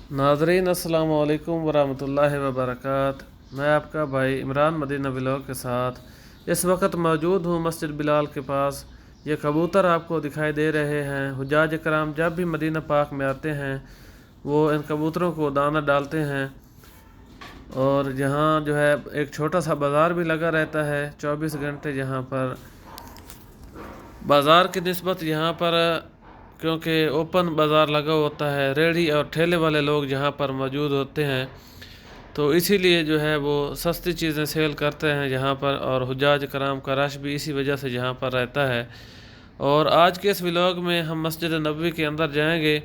नाज़रीन अस्सलाम वालेकुम वरहमतुल्लाहि वबरकात। मैं आपका भाई इमरान मदीना व्लॉग के साथ इस वक्त मौजूद हूँ मस्जिद बिलाल के पास। ये कबूतर आपको दिखाई दे रहे हैं। हुज्जाज कराम जब भी मदीना पाक में आते हैं वो इन कबूतरों को दाना डालते हैं। और यहाँ जो है एक छोटा सा बाज़ार भी लगा रहता है 24 घंटे। यहाँ पर बाज़ार की निस्बत यहाँ पर क्योंकि ओपन बाज़ार लगा होता है, रेहड़ी और ठेले वाले लोग जहाँ पर मौजूद होते हैं, तो इसीलिए जो है वो सस्ती चीज़ें सेल करते हैं यहाँ पर। और हुज्जाज कराम का रश भी इसी वजह से यहाँ पर रहता है। और आज के इस व्लॉग में हम मस्जिद नबवी के अंदर जाएंगे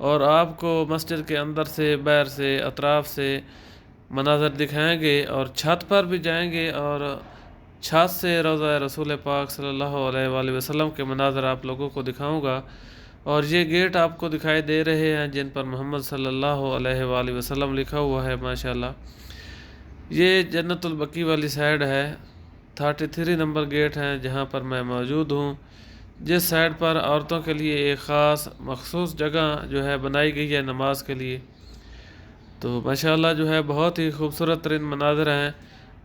और आपको मस्जिद के अंदर से, बाहर से, अतराफ़ से मनाज़र दिखाएंगे और छत पर भी जाएंगे और छत से रोज़ा रसूल पाक सल्लल्लाहु अलैहि वसल्लम के मनाज़र आप लोगों को दिखाऊंगा। और ये गेट आपको दिखाई दे रहे हैं जिन पर मोहम्मद सल्लल्लाहु अलैहि वसल्लम लिखा हुआ है माशाल्लाह। ये जन्नतुल बकी वाली साइड है, 33 नंबर गेट है जहाँ पर मैं मौजूद हूँ। जिस साइड पर औरतों के लिए एक ख़ास मखसूस जगह जो है बनाई गई है नमाज के लिए। तो माशाल्लाह जो है बहुत ही खूबसूरत तरीन मनाज़र हैं।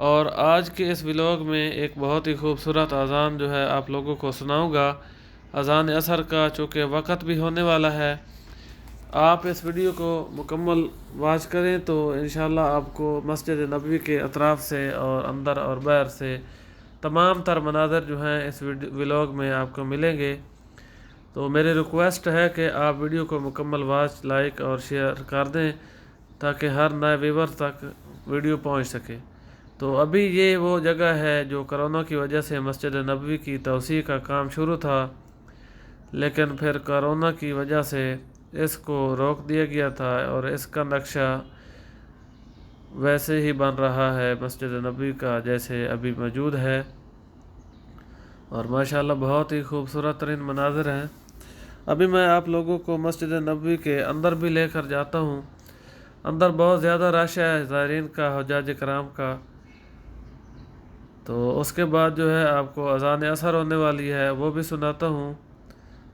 और आज के इस व्लॉग में एक बहुत ही खूबसूरत अज़ान जो है आप लोगों को सुनाऊंगा, अज़ान असर का, चूँकि वक़्त भी होने वाला है। आप इस वीडियो को मुकम्मल वॉच करें तो इंशाल्लाह आपको मस्जिद नबवी के अतराफ़ से और अंदर और बाहर से तमाम तर मनाज़र जो हैं इस व्लॉग में आपको मिलेंगे। तो मेरी रिक्वेस्ट है कि आप वीडियो को मुकम्मल वॉच, लाइक और शेयर कर दें ताकि हर नए व्यूवर तक वीडियो पहुंच सके। तो अभी ये वो जगह है जो कोरोना की वजह से मस्जिद नबवी की तोसी का काम शुरू था, लेकिन फिर कोरोना की वजह से इसको रोक दिया गया था और इसका नक्शा वैसे ही बन रहा है मस्जिद नबवी का जैसे अभी मौजूद है। और माशाल्लाह बहुत ही खूबसूरत तरीन मनाज़र हैं। अभी मैं आप लोगों को मस्जिद नबवी के अंदर भी लेकर जाता हूँ। अंदर बहुत ज़्यादा रश है ज़ायरीन का, हुज्जाज कराम का। तो उसके बाद जो है आपको अज़ान असर होने वाली है वो भी सुनाता हूँ।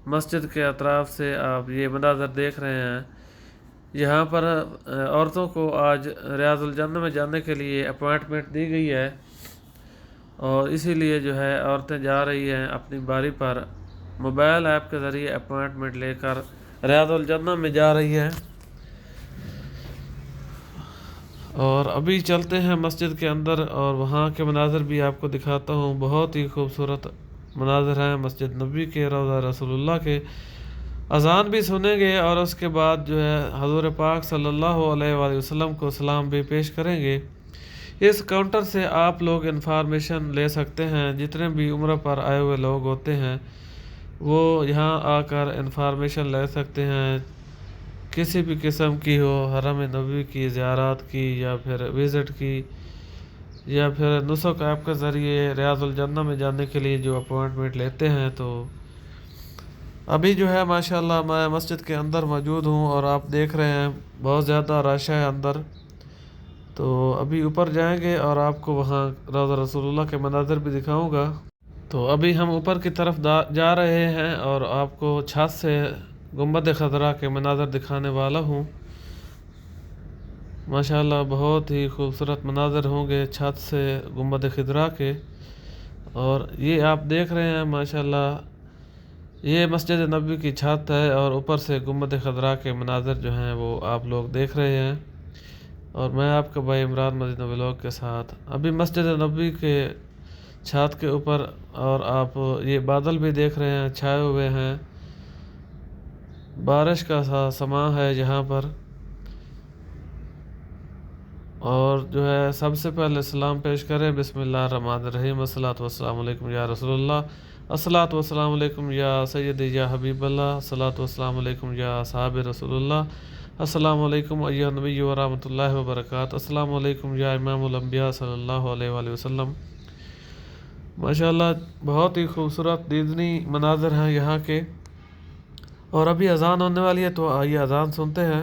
मस्जिद के अतराफ़ से आप ये मनाज़र देख रहे हैं। यहाँ पर औरतों को आज रियाज़ुल जन्नह में जाने के लिए अपॉइंटमेंट दी गई है और इसीलिए जो है औरतें जा रही हैं अपनी बारी पर मोबाइल ऐप के ज़रिए अपॉइंटमेंट लेकर रियाज़ुल जन्नह में जा रही हैं। और अभी चलते हैं मस्जिद के अंदर और वहाँ के मनाज़र भी आपको दिखाता हूँ। बहुत ही खूबसूरत मनाज़र हैं मस्जिद नबी के, रोज़ा रसूलुल्लाह के। अज़ान भी सुनेंगे और उसके बाद जो है हज़ूर पाक सल्लल्लाहु अलैहि वसल्लम को सलाम भी पेश करेंगे। इस काउंटर से आप लोग इन्फॉर्मेशन ले सकते हैं। जितने भी उम्र पर आए हुए लोग होते हैं वो यहाँ आकर इन्फॉर्मेशन ले सकते हैं, किसी भी किस्म की हो, हरम नबी की ज़ियारत की या फिर विज़िट की या फिर नुसक ऐप के ज़रिए रियाज़ुल जन्नह में जाने के लिए जो अपॉइंटमेंट लेते हैं। तो अभी जो है माशाल्लाह मैं मस्जिद के अंदर मौजूद हूँ और आप देख रहे हैं बहुत ज़्यादा रश है अंदर। तो अभी ऊपर जाएंगे और आपको वहाँ रोज़ा रसूलुल्लाह के मनाज़र भी दिखाऊंगा। तो अभी हम ऊपर की तरफ जा रहे हैं और आपको छत से गुंबद खज़रा के मनाज़र दिखाने वाला हूँ। माशाल्लाह बहुत ही खूबसूरत मनाज़र होंगे छत से गुंबद खज़रा के। और ये आप देख रहे हैं माशाल्लाह ये मस्जिद नबवी की छत है और ऊपर से गुंबद खज़रा के मनाज़र जो हैं वो आप लोग देख रहे हैं। और मैं आपका भाई इमरान मदीना व्लॉग के साथ अभी मस्जिद नबवी के छत के ऊपर, और आप ये बादल भी देख रहे हैं छाए हुए हैं, बारिश का सा समा है यहाँ पर। और जो है सबसे पहले सलाम पेश करें, बिस्मिल्लाहिर्रहमानिर्रहीम, अस्सलातु वस्सलामु अलैकुम या रसूलुल्लाह, अस्सलातु वस्सलामु अलैकुम या सय्यदी या हबीबल्लाह, अस्सलातु वस्सलामु अलैकुम या असहाबे रसूलुल्लाह, अस्सलामु अलैकुम अय्युहा नबी व रहमतुल्लाहि व बरकातहू, अस्सलामु अलैकुम या इमामुल अंबिया सल्लल्लाहु अलैहि वसल्लम। माशाल्लाह बहुत ही खूबसूरत दीदनी मनाज़र हैं यहाँ के। और अभी अज़ान होने वाली है तो आइए अज़ान सुनते हैं।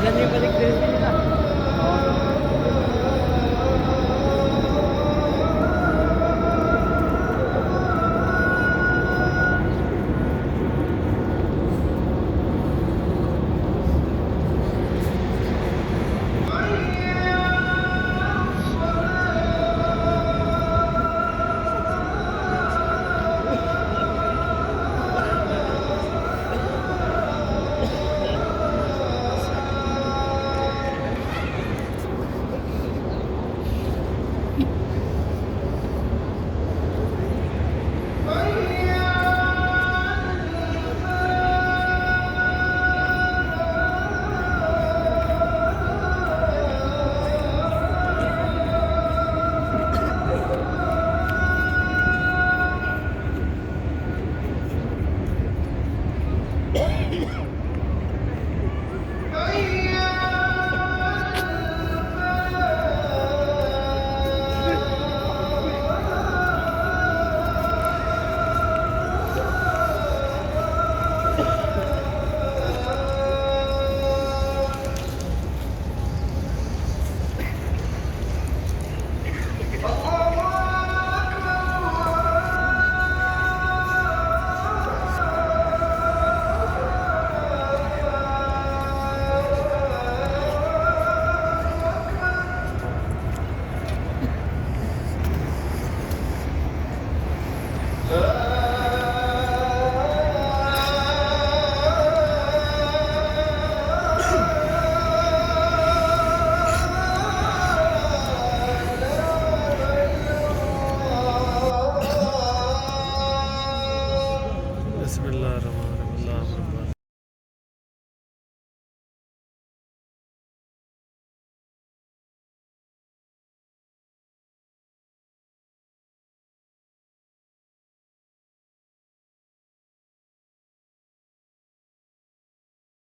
Diyan yung balik din.